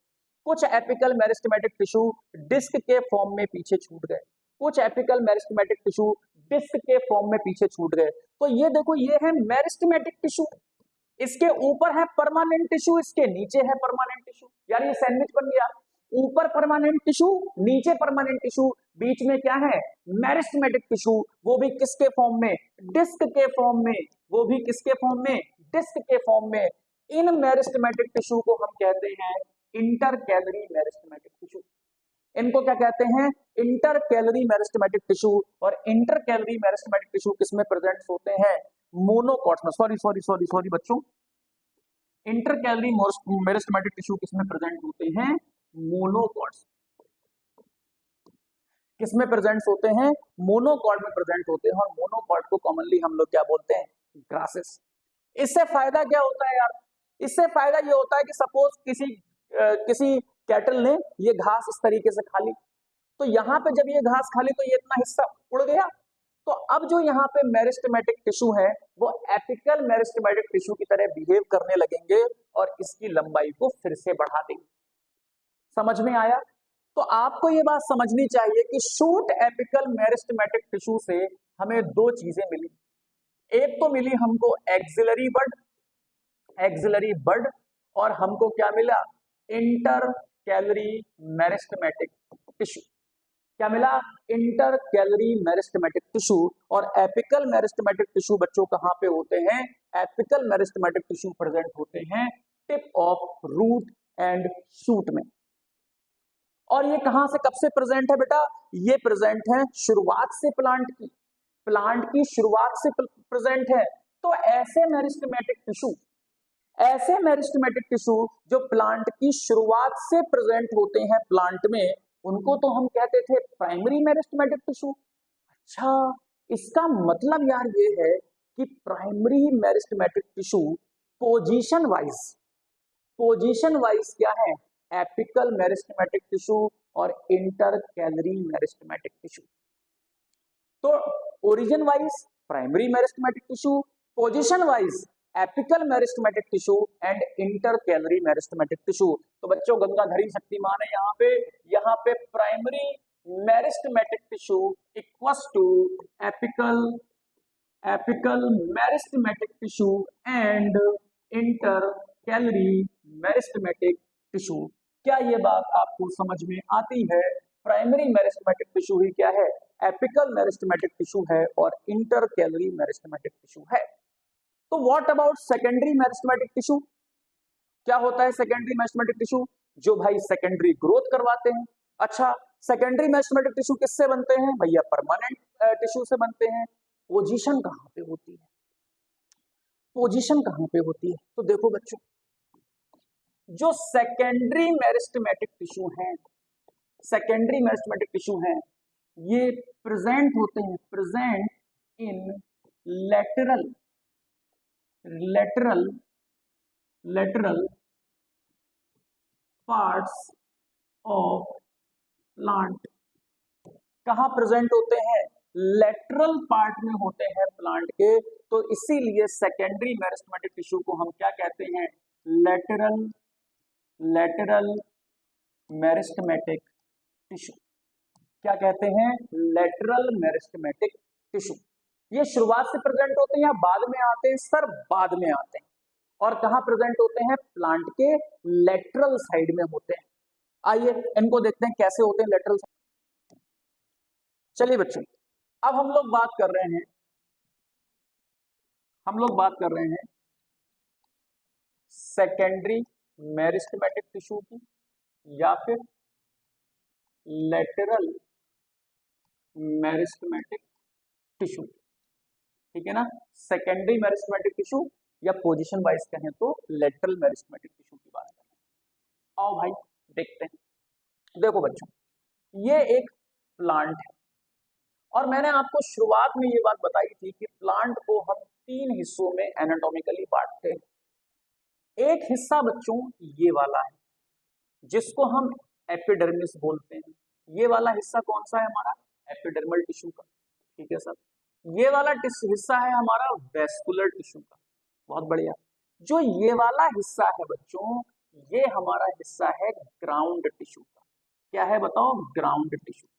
कुछ एपिकल मेरिस्टेमेटिक टिश्यू डिस्क के फॉर्म में पीछे छूट गए। कुछ एपिकल मेरिस्टेमेटिक टिश्यू डिस्क के फॉर्म में पीछे छूट गए। तो ये देखो, ये है मेरिस्टेमेटिक टिश्यू, इसके ऊपर है परमानेंट टिश्यू, इसके नीचे है परमानेंट टिश्यू, यानी ये सैंडविच बन गया। ऊपर परमानेंट टिश्यू, नीचे परमानेंट टिश्यू, बीच में क्या है? मेरिस्टेमेटिक टिश्यू, वो भी किसके फॉर्म में? डिस्क के फॉर्म में। वो भी किसके फॉर्म में? डिस्क के फॉर्म में। इन मेरिस्टेमेटिक टिश्यू को हम कहते हैं इंटर कैलरी मेरिस्टेमेटिक टिश्यू। इनको क्या कहते हैं? Intercalary meristematic tissue. और इंटर कैलरी मेरिस्टेमेटिक टिश्यू किसमें प्रेजेंट होते हैं? मोनोकॉट्स में। सॉरी बच्चों, इंटर कैलरी मेरिस्टेमेटिक टिश्यू किसमें प्रेजेंट होते हैं? मोनोकॉट्स। किसमें प्रेजेंट होते हैं? मोनोकॉट में प्रेजेंट होते हैं। और मोनोकॉट को कॉमनली हम लोग क्या बोलते हैं? ग्रासेस। इससे फायदा क्या होता है यार? इससे फायदा ये होता है कि सपोज किसी कैटल ने ये घास इस तरीके से खा ली, तो यहाँ पे जब ये घास खा ली तो ये इतना हिस्सा उड़ गया। तो अब जो यहाँ पे मेरिस्टेमेटिक टिश्यू है वो एपिकल मेरिस्टेमेटिक टिश्यू की तरह बिहेव करने लगेंगे और इसकी लंबाई को फिर से बढ़ा देंगे। समझ में आया? तो आपको ये बात समझनी चाहिए कि शूट एपिकल मेरिस्टेमेटिक टिश्यू से हमें दो चीजें मिली। एक तो मिली हमको एक्सिलरी बड, और हमको क्या मिला? Inter calorie meristematic tissue. क्या मिला? Inter calorie meristematic tissue. और एपिकल मेरिस्टेमेटिक टिश्यू बच्चों कहां पे होते हैं? एपिकल मेरिस्टेमेटिक टिश्यू प्रेजेंट होते हैं tip of root and shoot में। और ये कहां से कब से प्रेजेंट है बेटा? ये प्रेजेंट है शुरुआत से, प्लांट की शुरुआत से प्रेजेंट है। तो ऐसे मेरिस्टेमेटिक टिश्यू जो प्लांट की शुरुआत से प्रेजेंट होते हैं प्लांट में, उनको तो हम कहते थे प्राइमरी मेरिस्टेमेटिक टिश्यू। अच्छा, इसका मतलब यार ये है कि primary meristematic tissue position wise क्या है? एपिकल मेरिस्टेमेटिक टिश्यू और इंटर कैलरी मेरिस्टेमेटिक टिश्यू। तो origin wise primary meristematic tissue, position wise apical meristematic tissue and intercalary meristematic tissue. तो बच्चों, गंगाधरी शक्तिमान है यहाँ पे primary meristematic tissue equals to apical meristematic tissue and intercalary meristematic tissue. क्या ये बात आपको समझ में आती है? प्राइमरी मेरिस्टेमेटिक टिश्यू ही क्या है? एपिकल मेरिस्टेमेटिक टिश्यू है और इंटर कैलरी मेरिस्टेमेटिक टिश्यू है। तो what about secondary meristematic tissue? क्या होता है सेकेंडरी मेरिस्टेमेटिक टिश्यू? जो भाई सेकेंडरी ग्रोथ करवाते हैं। अच्छा, सेकेंडरी मेरिस्टेमेटिक टिश्यू किससे बनते हैं भैया? परमानेंट टिश्यू से बनते हैं। पोजीशन कहां पे होती है? तो देखो बच्चों, जो सेकेंडरी मेरिस्टेमेटिक टिश्यू हैं, ये प्रेजेंट होते हैं इन लेटरल पार्ट्स ऑफ प्लांट। कहां प्रेजेंट होते हैं? लेटरल पार्ट में होते हैं प्लांट के। तो इसीलिए सेकेंडरी मेरिस्टेमेटिक टिश्यू को हम क्या कहते हैं? Lateral meristematic tissue. क्या कहते हैं? Lateral meristematic tissue. ये शुरुआत से प्रेजेंट होते हैं या बाद में आते हैं? सर बाद में आते हैं। और कहाँ प्रेजेंट होते हैं? प्लांट के लेटरल साइड में होते हैं। आइए इनको देखते हैं कैसे होते हैं लेटरल। चलिए बच्चों, अब हम लोग बात कर रहे हैं सेकेंडरी मेरिस्टेमेटिक टिश्यू की या फिर लेटरल मेरिस्टेमेटिक टिश्यू, ठीक है ना। सेकेंडरी मेरिस्टेमेटिक टिश्यू या पोजीशन वाइज कहें तो लेटरल मेरिस्टेमेटिक टिश्यू की बात करें। आओ भाई देखते हैं। देखो बच्चों, ये एक प्लांट है और मैंने आपको शुरुआत में ये बात बताई थी कि प्लांट को हम 3 हिस्सों में एनाटॉमिकली बांटते हैं। एक हिस्सा बच्चों ये वाला है जिसको हम एपिडर्मिस बोलते हैं। ये वाला हिस्सा कौन सा है? हमारा एपिडर्मल टिश्यू का, ठीक है सर। ये वाला हिस्सा है हमारा वेस्कुलर टिश्यू का। बहुत बढ़िया। जो ये वाला हिस्सा है बच्चों, ये हमारा हिस्सा है ग्राउंड टिश्यू का। क्या है बताओ? Ground tissue.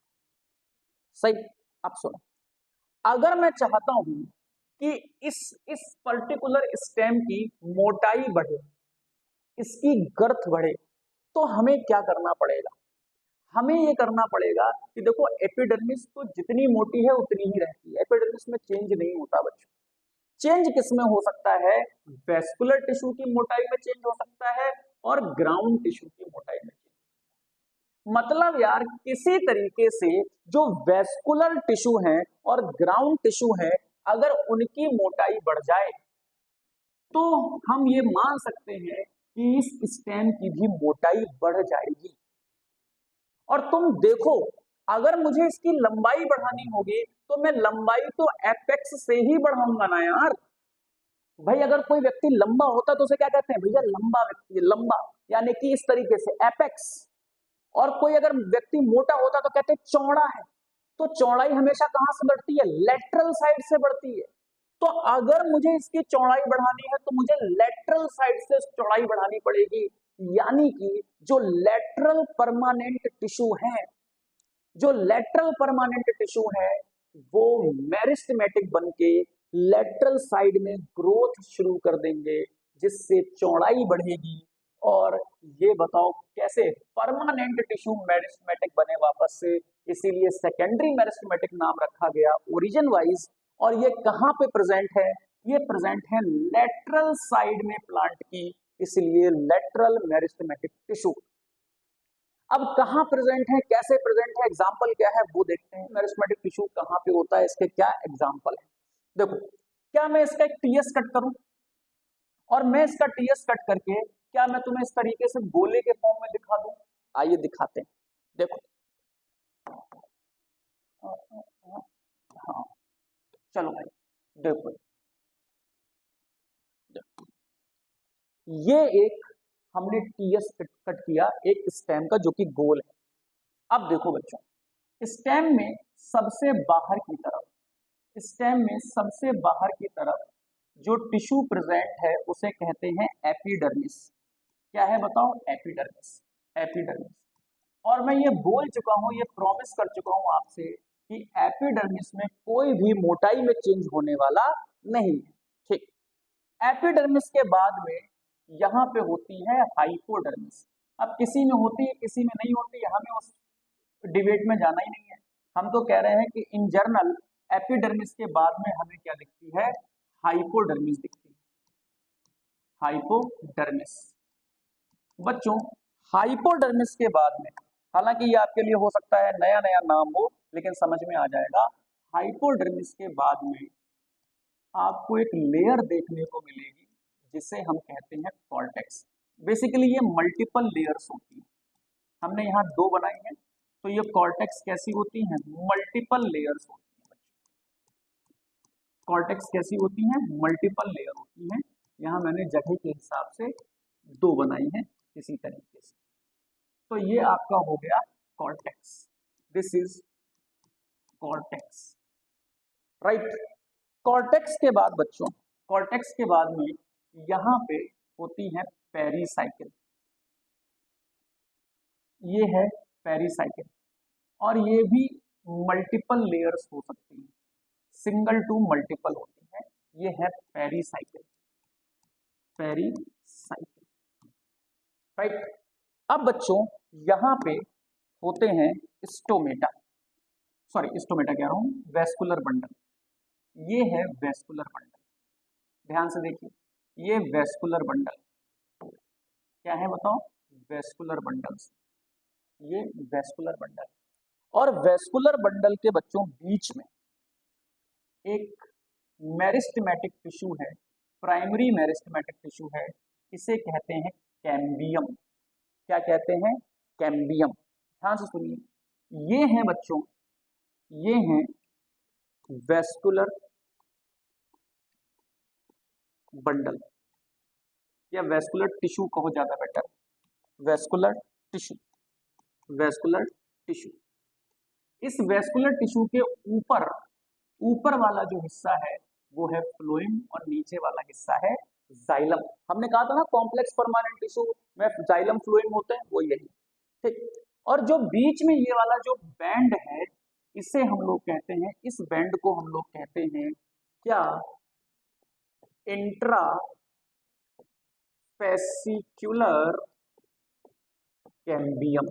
सही। अब सुनो, अगर मैं चाहता हूं कि इस पर्टिकुलर स्टेम की मोटाई बढ़े, इसकी गर्थ बढ़े, तो हमें क्या करना पड़ेगा? हमें ये करना पड़ेगा कि देखो एपिडर्मिस तो जितनी मोटी है उतनी ही रहती है, एपिडर्मिस में चेंज नहीं होता बच्चों। चेंज किस में हो सकता है? वेस्कुलर टिश्यू की मोटाई में चेंज हो सकता है और ग्राउंड टिश्यू की मोटाई में चेंज। मतलब यार किसी तरीके से जो वेस्कुलर टिश्यू है और ग्राउंड टिश्यू है, अगर उनकी मोटाई बढ़ जाए तो हम ये मान सकते हैं कि इस स्टेम की भी मोटाई बढ़ जाएगी। और तुम देखो, अगर मुझे इसकी लंबाई बढ़ानी होगी तो मैं लंबाई तो एपेक्स से ही बढ़ाऊंगा ना यार। भाई अगर कोई व्यक्ति लंबा होता तो उसे क्या कहते हैं? भैया लंबा व्यक्ति, लंबा यानी कि इस तरीके से एपेक्स। और कोई अगर व्यक्ति मोटा होता तो कहते हैं चौड़ा है। तो चौड़ाई हमेशा कहां से बढ़ती है? लेटरल साइड से बढ़ती है। तो अगर मुझे इसकी चौड़ाई बढ़ानी है तो मुझे लेटरल साइड से चौड़ाई बढ़ानी पड़ेगी। यानी कि जो लेटरल परमानेंट टिश्यू है, जो लेटरल परमानेंट टिश्यू है वो मेरिस्टेमेटिक बनके लेटरल साइड में ग्रोथ शुरू कर देंगे, जिससे चौड़ाई बढ़ेगी। और ये बताओ कैसे परमानेंट टिश्यू मेरिस्टेमेटिक बने वापस से, इसीलिए सेकेंडरी मेरिस्टेमेटिक नाम रखा गया ओरिजिन वाइज। और ये कहां पे प्रेजेंट है? ये प्रेजेंट है लेटरल साइड में प्लांट की, इसलिए लेटरल मेरिस्टेमेटिक टिश्यू। अब कहां प्रेजेंट है, कैसे प्रेजेंट है, एग्जांपल क्या है वो देखते हैं। मेरिस्टेमेटिक टिश्यू कहां पे होता है, इसके क्या एग्जांपल है? देखो, क्या मैं इसका एक टीएस कट करूं और मैं इसका टीएस कट करके क्या मैं तुम्हें इस तरीके से गोले के फॉर्म में दिखा दूं? आइए दिखाते हैं। देखो, हाँ चलो भाई देखो, ये एक हमने टीएस कट किया एक स्टेम का जो कि गोल है। अब देखो बच्चों, स्टेम में सबसे बाहर की तरफ, स्टेम में सबसे बाहर की तरफ जो टिश्यू प्रेजेंट है उसे कहते हैं एपिडर्मिस। क्या है बताओ? एपिडर्मिस। एपिडर्मिस। और मैं ये बोल चुका हूं, ये प्रॉमिस कर चुका हूं आपसे कि एपिडर्मिस में कोई भी मोटाई में चेंज होने वाला नहीं है। ठीक। एपिडर्मिस के बाद में यहाँ पे होती है हाइपोडर्मिस। अब किसी में होती है किसी में नहीं होती है, हमें उस डिबेट में जाना ही नहीं है। हम तो कह रहे हैं कि इन जनरल एपिडर्मिस के बाद में हमें क्या दिखती है? हाइपोडर्मिस दिखती है। हाइपोडर्मिस। बच्चों, हाइपोडर्मिस के बाद में, हालांकि ये आपके लिए हो सकता है नया नया नाम हो, लेकिन समझ में आ जाएगा। हाइपोडर्मिस के बाद में आपको एक लेयर देखने को मिलेगी जिसे हम कहते हैं कॉर्टेक्स। बेसिकली ये मल्टीपल लेयर्स होती है। हमने यहाँ 2 बनाई हैं, तो ये कॉर्टेक्स कैसी होती हैं? मल्टीपल लेयर्स होती हैं। कॉर्टेक्स कैसी होती हैं? मल्टीपल लेयर होती हैं। यहाँ मैंने जगह के हिसाब से 2 बनाई हैं इसी तरीके से। तो ये आपका हो गया cortex. This is cortex, right. Cortex के बाद बच्चों, कॉर्टेक्स के बाद में यहाँ पे होती है पेरीसाइकिल। ये है पेरीसाइकिल और ये भी मल्टीपल लेयर्स हो सकती हैं। सिंगल टू मल्टीपल होती है, ये है पेरीसाइकिल, पेरीसाइकिल, राइट। अब बच्चों यहां पे होते हैं स्टोमेटा, सॉरी स्टोमेटा कह रहा हूं, वेस्कुलर बंडल, ये है वेस्कुलर बंडल, ध्यान से देखिए, ये वेस्कुलर बंडल क्या है बताओ, वेस्कुलर बंडल्स, ये वेस्कुलर बंडल। और वेस्कुलर बंडल के बच्चों बीच में एक मेरिस्टेमेटिक टिश्यू है, प्राइमरी मेरिस्टेमेटिक टिश्यू है, इसे कहते हैं कैम्बियम। क्या कहते हैं, कैम्बियम। ध्यान से सुनिए, ये हैं बच्चों, ये हैं वेस्कुलर बंडल या वेस्कुलर टिश्यू कहो ज्यादा better, vascular tissue, vascular tissue. इस वेस्कुलर टिश्यू के ऊपर, ऊपर वाला जो हिस्सा है वो है फ्लोएम और नीचे वाला हिस्सा है जाइलम। हमने कहा था ना कॉम्प्लेक्स परमानेंट टिश्यू में जाइलम फ्लोएम होते हैं, वो यही, ठीक। और जो बीच में ये वाला जो बैंड है, इसे हम लोग कहते हैं, इस बैंड को हम लोग कहते हैं क्या, इंट्रा फेसिक्युलर कैम्बियम,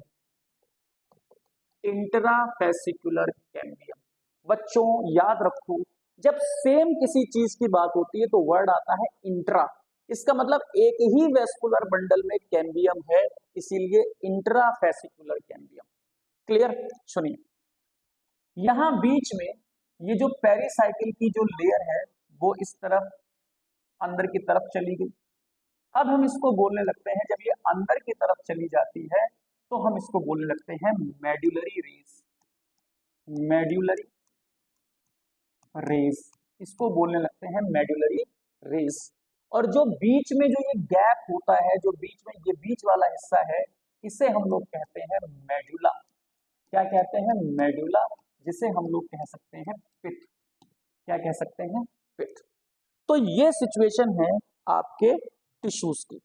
इंट्राफेसिकुलर कैम्बियम। बच्चों याद रखो, जब सेम किसी चीज की बात होती है तो वर्ड आता है इंट्रा, इसका मतलब एक ही वेस्कुलर बंडल में कैम्बियम है, इसीलिए इंट्राफेसिकुलर कैम्बियम। क्लियर, सुनिए, यहां बीच में ये जो पेरीसाइकिल की जो लेयर है वो इस तरफ अंदर की तरफ चली गई। अब हम इसको बोलने लगते हैं, जब ये अंदर की तरफ चली जाती है तो हम इसको बोलने लगते हैं मेड्यूलरी रेस, मेड्यूलरी रेस, इसको बोलने लगते हैं मेड्यूलरी रेस। और जो बीच में जो ये गैप होता है, जो बीच में ये बीच वाला हिस्सा है, इसे हम लोग कहते हैं मेडुला। क्या कहते हैं, मेडुला, जिसे हम लोग कह सकते हैं पिट। क्या कह सकते हैं, पिट। तो ये सिचुएशन है आपके टिश्यूज की,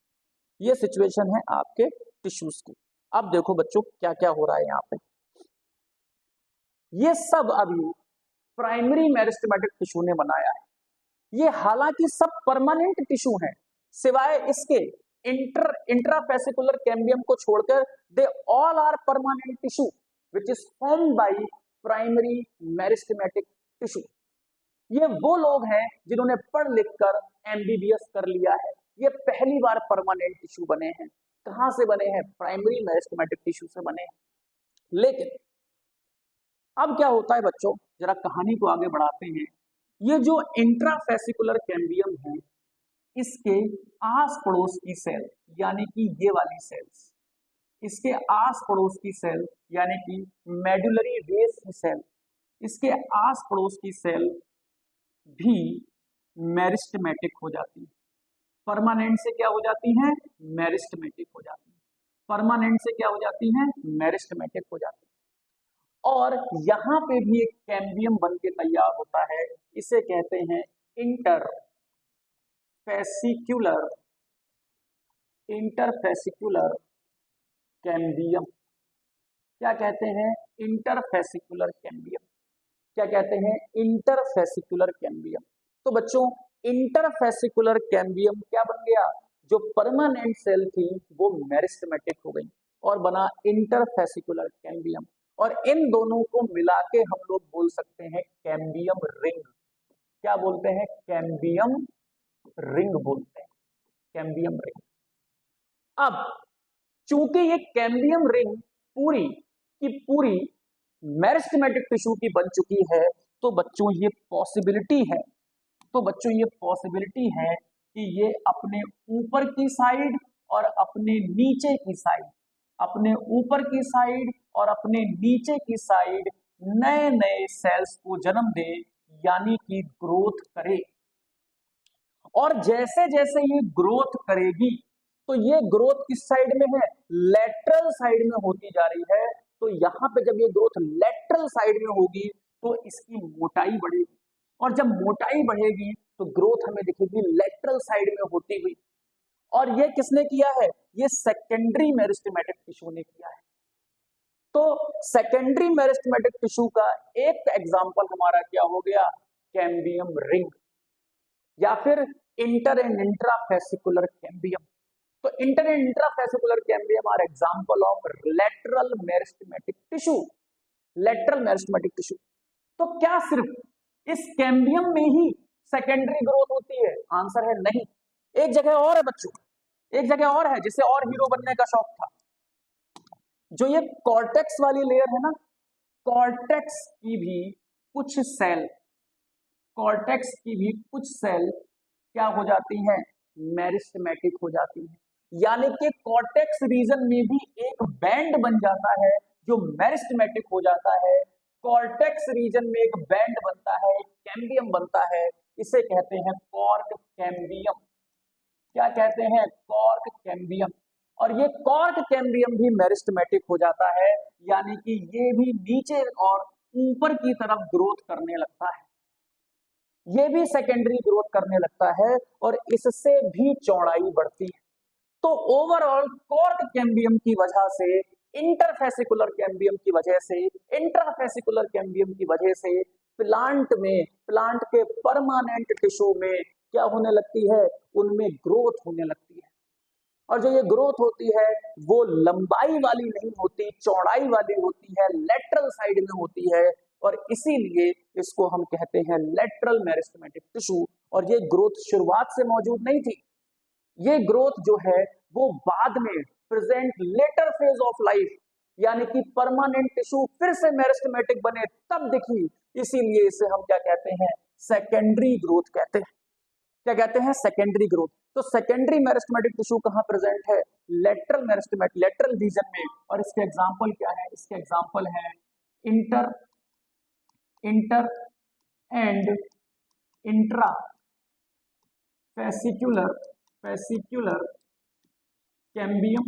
ये सिचुएशन है आपके टिश्यूज की। अब देखो बच्चों क्या क्या हो रहा है यहाँ पे, ये सब अभी प्राइमरी मेरिस्टेमेटिक टिश्यू ने बनाया है। ये हालांकि सब परमानेंट टिश्यू हैं, सिवाय इसके इंट्राफेसिकुलर कैम्बियम को छोड़कर, they all are permanent tissue which is formed by primary meristematic tissue. ये वो लोग हैं जिन्होंने पढ़ लिख कर एमबीबीएस कर लिया है, ये पहली बार परमानेंट टिश्यू बने हैं। कहां से बने हैं, प्राइमरी मेरिस्टेमेटिक टिश्यू से बने हैं। लेकिन अब क्या होता है बच्चों, जरा कहानी को आगे बढ़ाते हैं। ये जो इंट्राफेसिकुलर कैम्बियम है, इसके आस पड़ोस की सेल, यानी कि ये वाली सेल्स, इसके आस पड़ोस की सेल यानी कि मेडुलरी रेस की सेल, इसके आस पड़ोस की सेल भी मेरिस्टेमेटिक हो जाती है। परमानेंट से क्या हो जाती है, मेरिस्टेमेटिक हो जाती है। परमानेंट से क्या हो जाती है, मेरिस्टेमेटिक हो जाती है। और यहां पे भी एक कैम्बियम बन के तैयार होता है, इसे कहते हैं इंटरफेसिकुलर, इंटरफेसिकुलर कैम्बियम। क्या कहते हैं, इंटरफेसिकुलर कैम्बियम। क्या कहते हैं, इंटरफेसिकुलर कैम्बियम। तो बच्चों इंटरफेसिकुलर कैम्बियम क्या बन गया, जो परमानेंट सेल थी वो मेरिस्टेमेटिक हो गई और बना इंटरफेसिकुलर कैम्बियम। और इन दोनों को मिला के हम लोग बोल सकते हैं कैम्बियम रिंग। क्या बोलते हैं, कैम्बियम रिंग बोलते हैं, कैम्बियम रिंग। अब चूंकि ये कैम्बियम रिंग पूरी की पूरी मेरिस्टेमेटिक टिश्यू की बन चुकी है, तो बच्चों ये पॉसिबिलिटी है, तो बच्चों ये पॉसिबिलिटी है कि ये अपने ऊपर की साइड और अपने नीचे की साइड, अपने ऊपर की साइड और अपने नीचे की साइड नए नए सेल्स को जन्म दे, यानी कि ग्रोथ करे। और जैसे जैसे ये ग्रोथ करेगी, तो ये ग्रोथ किस साइड में है, लेटरल साइड में होती जा रही है। तो यहां पे जब ये ग्रोथ लेटरल साइड में होगी तो इसकी मोटाई बढ़ेगी, और जब मोटाई बढ़ेगी तो ग्रोथ हमें दिखेगी लेटरल साइड में होती हुई। और ये किसने किया है, ये सेकेंडरी मेरिस्टेमेटिक टिश्यू ने किया है। तो सेकेंडरी मेरिस्टेमेटिक टिश्यू का एक एग्जांपल हमारा क्या हो गया, कैम्बियम रिंग या फिर इंटर एंड इंट्राफेसिकुलर कैम्बियम। तो inter and intrafascicular cambium are example of lateral meristematic tissue. Lateral meristematic tissue. तो क्या सिर्फ इस कैम्बियम में ही सेकेंडरी ग्रोथ होती है? आंसर है नहीं। एक जगह और है बच्चों, एक जगह और है जिसे और हीरो बनने का शौक था। जो ये कॉर्टेक्स वाली लेयर है ना, कॉर्टेक्स की भी कुछ सेल, कॉर्टेक्स की भी कुछ सेल क्या हो जाती हैं? मेरिस्टेमेटिक हो जाती हैं। यानी कि कॉर्टेक्स रीजन में भी एक बैंड बन जाता है जो मेरिस्टेमेटिक हो जाता है। कॉर्टेक्स रीजन में एक बैंड बनता है, एक कैम्बियम बनता है, इसे कहते हैं कॉर्क कैम्बियम। क्या कहते हैं? Cork cambium. और ये कॉर्क कैम्बियम भी मेरिस्टेमेटिक हो जाता है, यानी कि ये भी नीचे और ऊपर की तरफ ग्रोथ करने लगता है, ये भी सेकेंडरी ग्रोथ करने लगता है और इससे भी चौड़ाई बढ़ती है। तो ओवरऑल कॉर्क कैम्बियम की वजह से, इंटरफेसिकुलर कैम्बियम की वजह से, इंट्राफेसिकुलर कैम्बियम की वजह से प्लांट में, प्लांट के परमानेंट टिश्यू में क्या होने लगती है? उनमें ग्रोथ होने लगती है। और जो ये ग्रोथ होती है वो लंबाई वाली नहीं होती, चौड़ाई वाली होती है, लेटरल साइड में होती है, और इसीलिए इसको हम कहते हैं लेटरल मेरिस्टेमेटिक टिश्यू। और ये ग्रोथ शुरुआत से मौजूद नहीं थी, ये ग्रोथ जो है वो बाद में, present later phase of life, यानी कि परमानेंट टिश्यू फिर से मेरिस्टेमेटिक बने तब दिखी। इसीलिए इसे हम क्या कहते हैं? सेकेंडरी ग्रोथ कहते हैं। क्या कहते हैं? Secondary growth. तो सेकेंडरी मेरिस्टेमेटिक टिश्यू कहां प्रेजेंट है? लेटरल मेरिस्टेमेटिक, लेटरल रीजन में। और इसके एग्जांपल क्या है? इसके एग्जांपल है inter and intra fascicular cambium,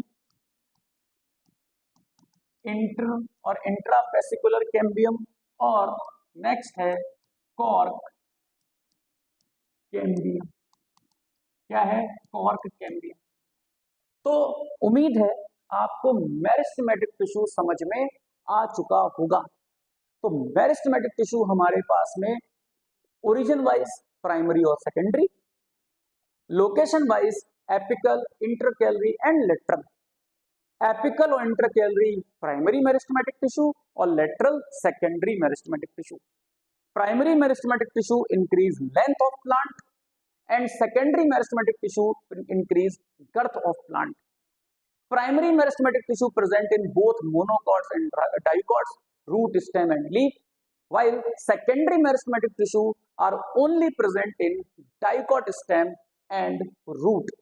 inter और इंट्राफेसिकुलर कैम्बियम, और नेक्स्ट है कॉर्क कैम्बियम। क्या है? Cork cambium. तो उम्मीद है आपको मेरिस्टेमेटिक टिश्यू समझ में आ चुका होगा। तो मेरिस्टेमेटिक टिश्यू हमारे पास में ओरिजिन वाइज प्राइमरी और secondary, location wise apical, intercalary and lateral. Apical और इंटरकैलरी प्राइमरी मेरिस्टेमेटिक टिश्यू और lateral secondary meristematic tissue. Primary meristematic tissue increase length of plant and secondary meristematic tissue increase girth of plant. Primary meristematic tissue present in both monocots and dicots, root, stem and leaf, while secondary meristematic tissue are only present in dicot, stem and root.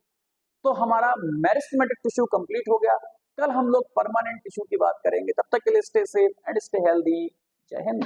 तो हमारा मेरिस्टेमेटिक टिश्यू कंप्लीट हो गया। कल हम लोग परमानेंट टिश्यू की बात करेंगे। तब तक के लिए stay safe and stay healthy. जय हिंद।